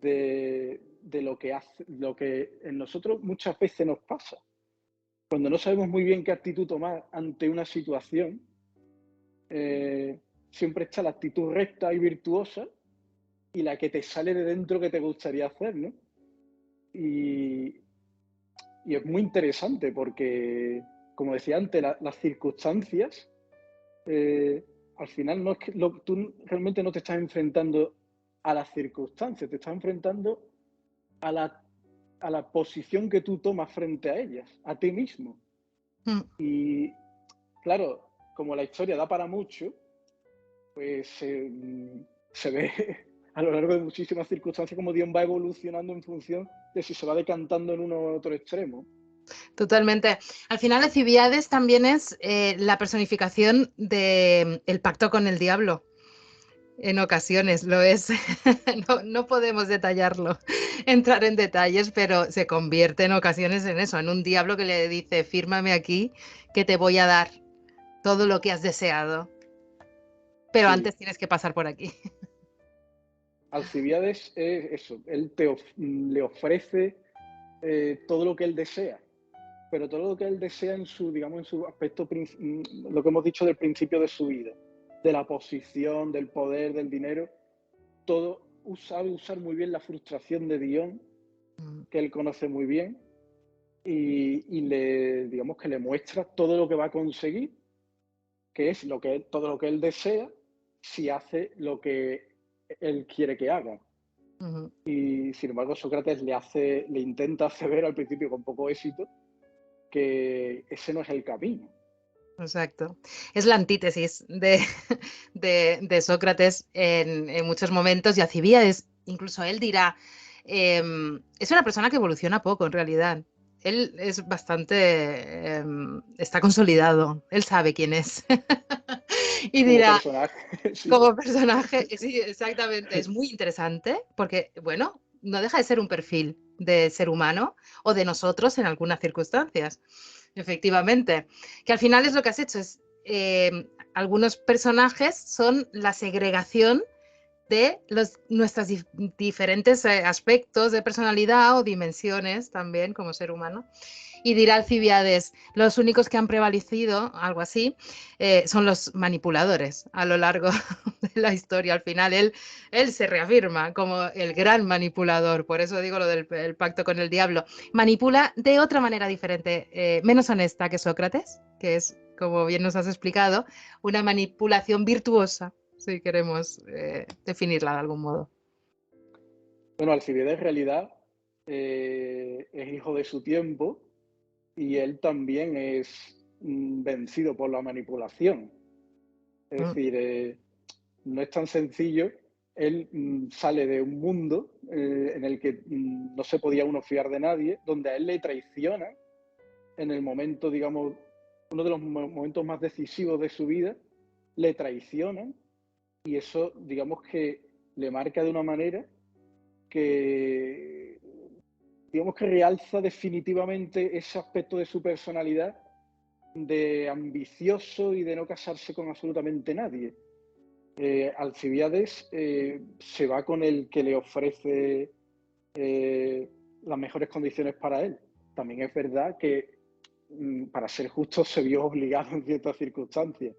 de lo que en nosotros muchas veces nos pasa. Cuando no sabemos muy bien qué actitud tomar ante una situación, siempre está la actitud recta y virtuosa y la que te sale de dentro que te gustaría hacer, ¿no? Y es muy interesante porque, como decía antes, las circunstancias, al final no es que tú realmente no te estás enfrentando a las circunstancias, te estás enfrentando a la posición que tú tomas frente a ellas, a ti mismo. Y claro, como la historia da para mucho, pues se ve a lo largo de muchísimas circunstancias como Dion va evolucionando en función de si se va decantando en uno u otro extremo. Totalmente. Al final, Alcibiades también es la personificación del pacto con el diablo. En ocasiones lo es. No podemos detallarlo, entrar en detalles, pero se convierte en ocasiones en eso, en un diablo que le dice, fírmame aquí, que te voy a dar todo lo que has deseado. Pero Sí. antes tienes que pasar por aquí. Alcibiades es eso, él le ofrece todo lo que él desea, pero todo lo que él desea en su, digamos, en su aspecto, lo que hemos dicho del principio de su vida, de la posición, del poder, del dinero, todo sabe usar muy bien la frustración de Dion, que él conoce muy bien, y digamos que le muestra todo lo que va a conseguir, que es todo lo que él desea, si hace lo que él quiere que haga. Y sin embargo, Sócrates le intenta hacer ver al principio con poco éxito que ese no es el camino. Exacto. Es la antítesis de Sócrates en muchos momentos, y Alcibíades, incluso él dirá, es una persona que evoluciona poco en realidad. Él es bastante, está consolidado, él sabe quién es. Y Como dirá, personaje, sí. como personaje, sí, exactamente, es muy interesante porque, bueno, no deja de ser un perfil de ser humano o de nosotros en algunas circunstancias. Efectivamente, que al final es lo que has hecho, es algunos personajes son la segregación de nuestros diferentes aspectos de personalidad o dimensiones también como ser humano. Y dirá Alcibíades, los únicos que han prevalecido, algo así, son los manipuladores a lo largo de la historia. Al final él se reafirma como el gran manipulador, por eso digo lo del el pacto con el diablo. Manipula de otra manera diferente, menos honesta que Sócrates, que es, como bien nos has explicado, una manipulación virtuosa, si queremos definirla de algún modo. Bueno, Alcibiades en realidad es hijo de su tiempo y él también es vencido por la manipulación. Es decir, no es tan sencillo. Él sale de un mundo en el que no se podía uno fiar de nadie, donde a él le traiciona en el momento, digamos, uno de los momentos más decisivos de su vida, le traicionan y eso, digamos que le marca de una manera que, digamos que realza definitivamente ese aspecto de su personalidad de ambicioso y de no casarse con absolutamente nadie. Alcibiades se va con el que le ofrece las mejores condiciones para él. También es verdad que, para ser justo, se vio obligado en ciertas circunstancias.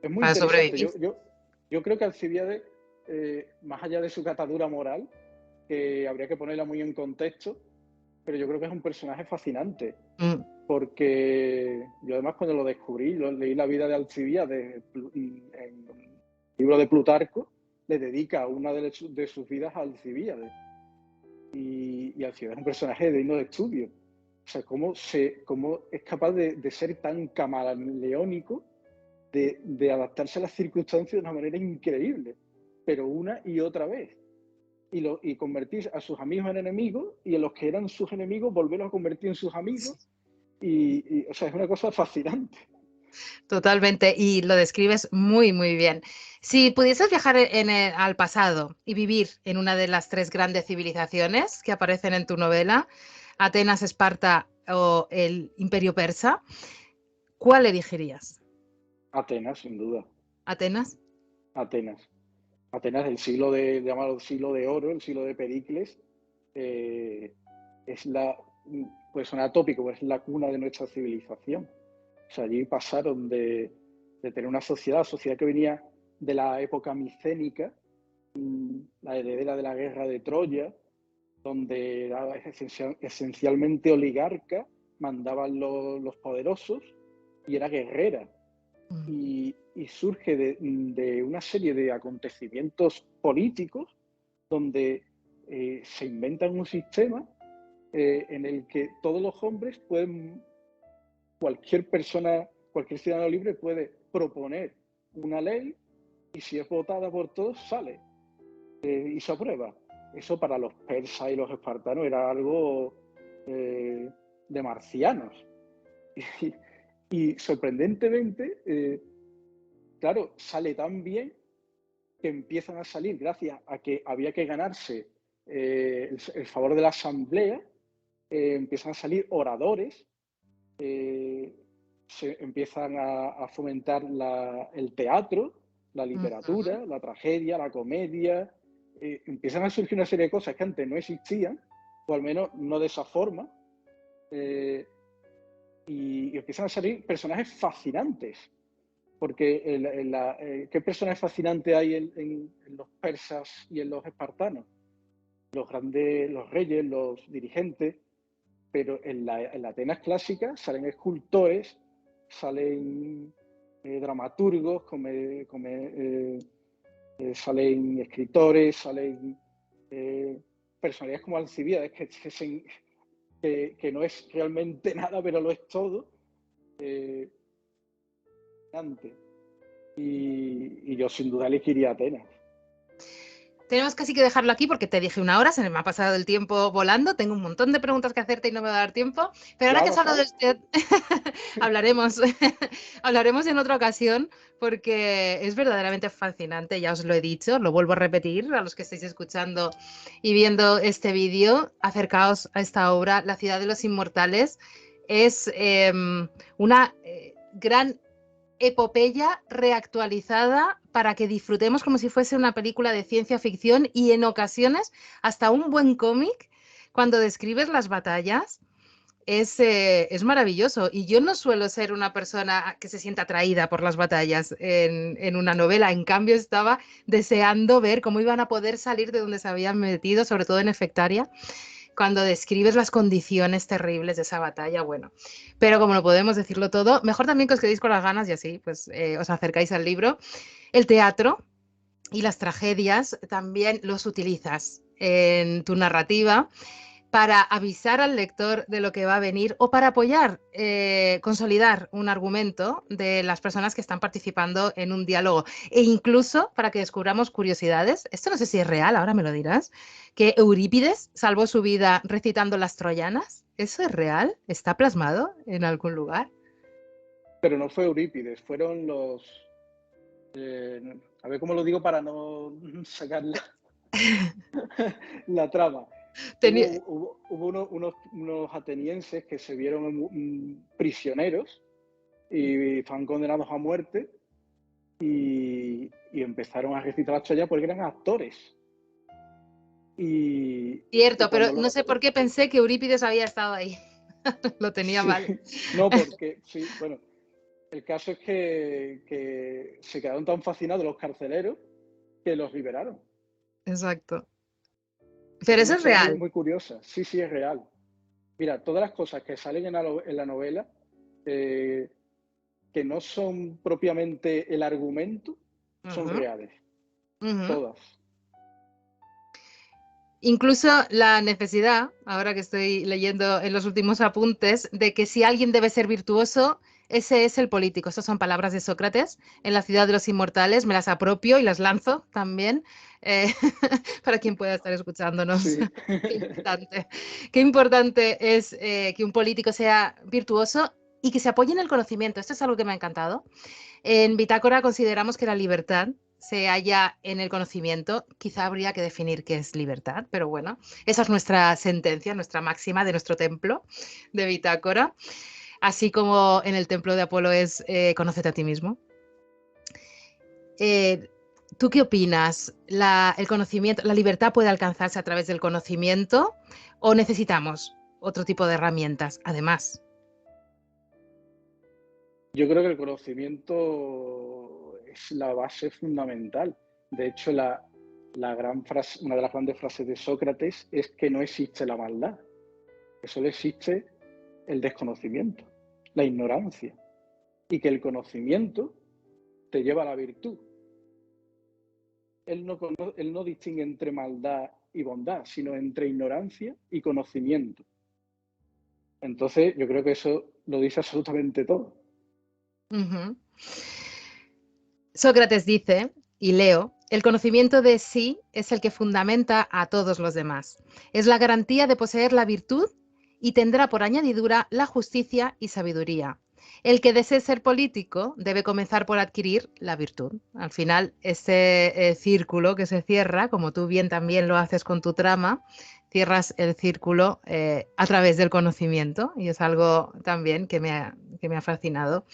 Es muy Para interesante. sobrevivir. Yo creo que Alcibiades, más allá de su catadura moral, que habría que ponerla muy en contexto, pero yo creo que es un personaje fascinante. Porque yo además cuando lo descubrí, leí la vida de Alcibiades en el libro de Plutarco, le dedica una de sus vidas a Alcibiades. Y Alcibiades es un personaje digno de estudio. O sea, cómo es capaz de ser tan camaleónico, de adaptarse a las circunstancias de una manera increíble, pero una y otra vez. Y convertir a sus amigos en enemigos, y a los que eran sus enemigos volverlos a convertir en sus amigos. O sea, es una cosa fascinante. Totalmente, y lo describes muy, muy bien. Si pudieses viajar al pasado y vivir en una de las 3 grandes civilizaciones que aparecen en tu novela, Atenas, Esparta o el Imperio Persa, ¿cuál elegirías? Atenas, sin duda. ¿Atenas? Atenas. Atenas, el siglo llamado siglo de oro, el siglo de Pericles, es puede sonar tópico, pero es la cuna de nuestra civilización. O sea, allí pasaron de tener una sociedad que venía de la época micénica, la heredera de la guerra de Troya, donde era esencialmente oligarca, mandaban los poderosos y era guerrera. Y surge de una serie de acontecimientos políticos donde se inventan un sistema en el que todos los hombres pueden, cualquier persona, cualquier ciudadano libre puede proponer una ley y si es votada por todos sale y se aprueba. Eso para los persas y los espartanos era algo de marcianos. Y sorprendentemente, claro, sale tan bien que empiezan a salir, gracias a que había que ganarse el favor de la asamblea, empiezan a salir oradores, se empiezan a fomentar el teatro, la literatura, la tragedia, la comedia, empiezan a surgir una serie de cosas que antes no existían, o al menos no de esa forma, y empiezan a salir personajes fascinantes. Porque ¿qué personajes fascinantes hay en los persas y en los espartanos? Los grandes, los reyes, los dirigentes, pero en la Atenas clásica salen escultores, salen dramaturgos, salen escritores, salen personalidades como Alcibiades, que no es realmente nada, pero lo es todo. Y yo sin duda elegiría Atenas. Tenemos casi que dejarlo aquí porque te dije 1 hora, se me ha pasado el tiempo volando, tengo un montón de preguntas que hacerte y no me va a dar tiempo, pero ahora que has hablado de hablaremos, hablaremos en otra ocasión porque es verdaderamente fascinante, ya os lo he dicho, lo vuelvo a repetir a los que estáis escuchando y viendo este vídeo, acercaos a esta obra, La ciudad de los inmortales, es una gran epopeya reactualizada para que disfrutemos como si fuese una película de ciencia ficción y en ocasiones hasta un buen cómic cuando describes las batallas es maravilloso. Y yo no suelo ser una persona que se sienta atraída por las batallas en una novela. En cambio, estaba deseando ver cómo iban a poder salir de donde se habían metido, sobre todo en Efectaria, cuando describes las condiciones terribles de esa batalla. Bueno, pero como no podemos decirlo todo, mejor también que os quedéis con las ganas y así pues os acercáis al libro. El teatro y las tragedias también los utilizas en tu narrativa para avisar al lector de lo que va a venir o para apoyar, consolidar un argumento de las personas que están participando en un diálogo e incluso para que descubramos curiosidades. Esto no sé si es real, ahora me lo dirás, que Eurípides salvó su vida recitando las troyanas. ¿Eso es real? ¿Está plasmado en algún lugar? Pero no fue Eurípides, fueron los... a ver cómo lo digo para no sacar la trama. Tenía... Hubo unos atenienses que se vieron prisioneros y estaban condenados a muerte y empezaron a recitar las troyanas porque eran actores. Cierto, pero no sé por qué pensé que Eurípides había estado ahí. Lo tenía sí, mal. No, porque sí, bueno, el caso es que se quedaron tan fascinados los carceleros que los liberaron. Exacto. Es Pero una eso es historia muy, real. muy curiosa. Sí, sí, es real. Mira, todas las cosas que salen en la novela, que no son propiamente el argumento, son reales. Todas. Incluso la necesidad, ahora que estoy leyendo en los últimos apuntes, de que si alguien debe ser virtuoso, ese es el político. Estas son palabras de Sócrates en La ciudad de los inmortales. Me las apropio y las lanzo también eh, para quien pueda estar escuchándonos. Sí. Qué importante es que un político sea virtuoso y que se apoye en el conocimiento. Esto es algo que me ha encantado. En Bitácora consideramos que la libertad se halla en el conocimiento. Quizá habría que definir qué es libertad, pero bueno, esa es nuestra sentencia, nuestra máxima de nuestro templo de Bitácora. Así como en el templo de Apolo es conócete a ti mismo. ¿Tú qué opinas? ¿El conocimiento, la libertad puede alcanzarse a través del conocimiento o necesitamos otro tipo de herramientas además? Yo creo que el conocimiento es la base fundamental. De hecho, una de las grandes frases de Sócrates es que no existe la maldad, que solo existe el desconocimiento, la ignorancia, y que el conocimiento te lleva a la virtud. Él no distingue entre maldad y bondad, sino entre ignorancia y conocimiento. Entonces, yo creo que eso lo dice absolutamente todo. Sócrates dice, y leo, el conocimiento de sí es el que fundamenta a todos los demás. Es la garantía de poseer la virtud y tendrá por añadidura la justicia y sabiduría. El que desee ser político debe comenzar por adquirir la virtud. Al final, ese círculo que se cierra, como tú bien también lo haces con tu trama, cierras el círculo a través del conocimiento y es algo también que me ha fascinado.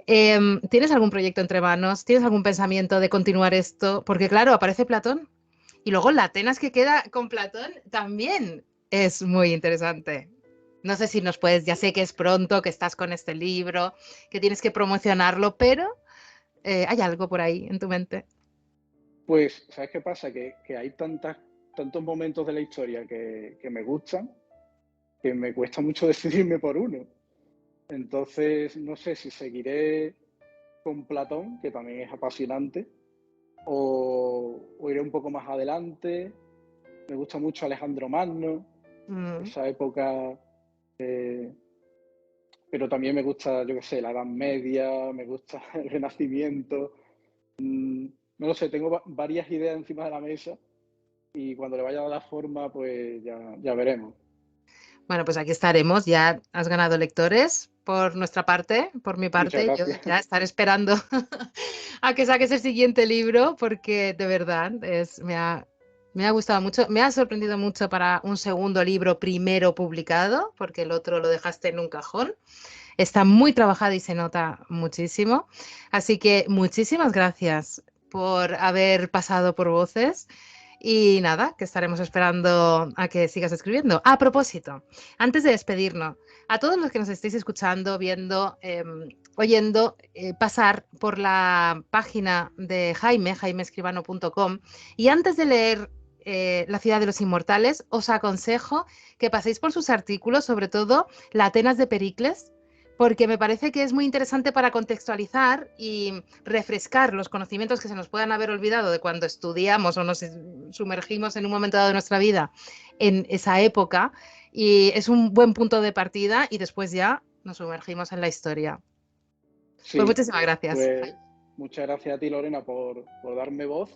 ¿Tienes algún proyecto entre manos? ¿Tienes algún pensamiento de continuar esto? Porque claro, aparece Platón y luego la Atenas que queda con Platón también es muy interesante. No sé si nos puedes, ya sé que es pronto, que estás con este libro, que tienes que promocionarlo, pero ¿hay algo por ahí en tu mente? Pues, ¿sabes qué pasa? Que hay tantos momentos de la historia que me gustan, que me cuesta mucho decidirme por uno. Entonces, no sé si seguiré con Platón, que también es apasionante, o iré un poco más adelante. Me gusta mucho Alejandro Magno, esa época, pero también me gusta, yo qué sé, la Edad Media, me gusta el Renacimiento. No lo sé, tengo varias ideas encima de la mesa y cuando le vaya a dar forma, pues ya veremos. Bueno, pues aquí estaremos. Ya has ganado lectores por nuestra parte, por mi Muchas parte. Yo gracias. ya estaré esperando a que saques el siguiente libro porque de verdad me ha gustado mucho. Me ha sorprendido mucho para un segundo libro primero publicado porque el otro lo dejaste en un cajón. Está muy trabajado y se nota muchísimo. Así que muchísimas gracias por haber pasado por Voces Y nada, que estaremos esperando a que sigas escribiendo. A propósito, antes de despedirnos, a todos los que nos estéis escuchando, viendo, oyendo, pasar por la página de Jaime, jaimeescribano.com, y antes de leer La ciudad de los inmortales, os aconsejo que paséis por sus artículos, sobre todo la Atenas de Pericles, porque me parece que es muy interesante para contextualizar y refrescar los conocimientos que se nos puedan haber olvidado de cuando estudiamos o nos sumergimos en un momento dado de nuestra vida en esa época. Y es un buen punto de partida y después ya nos sumergimos en la historia. Pues Sí, muchísimas gracias. pues muchas gracias a ti, Lorena, por darme voz.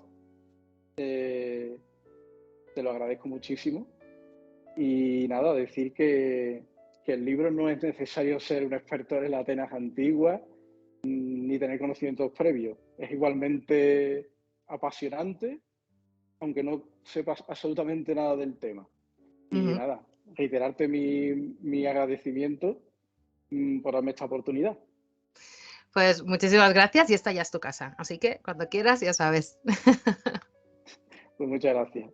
Te lo agradezco muchísimo. Y nada, decir que el libro no es necesario ser un experto en la Atenas antigua ni tener conocimientos previos. Es igualmente apasionante, aunque no sepas absolutamente nada del tema. Y nada, reiterarte mi agradecimiento por darme esta oportunidad. Pues muchísimas gracias y esta ya es tu casa. Así que cuando quieras, ya sabes. Pues muchas gracias.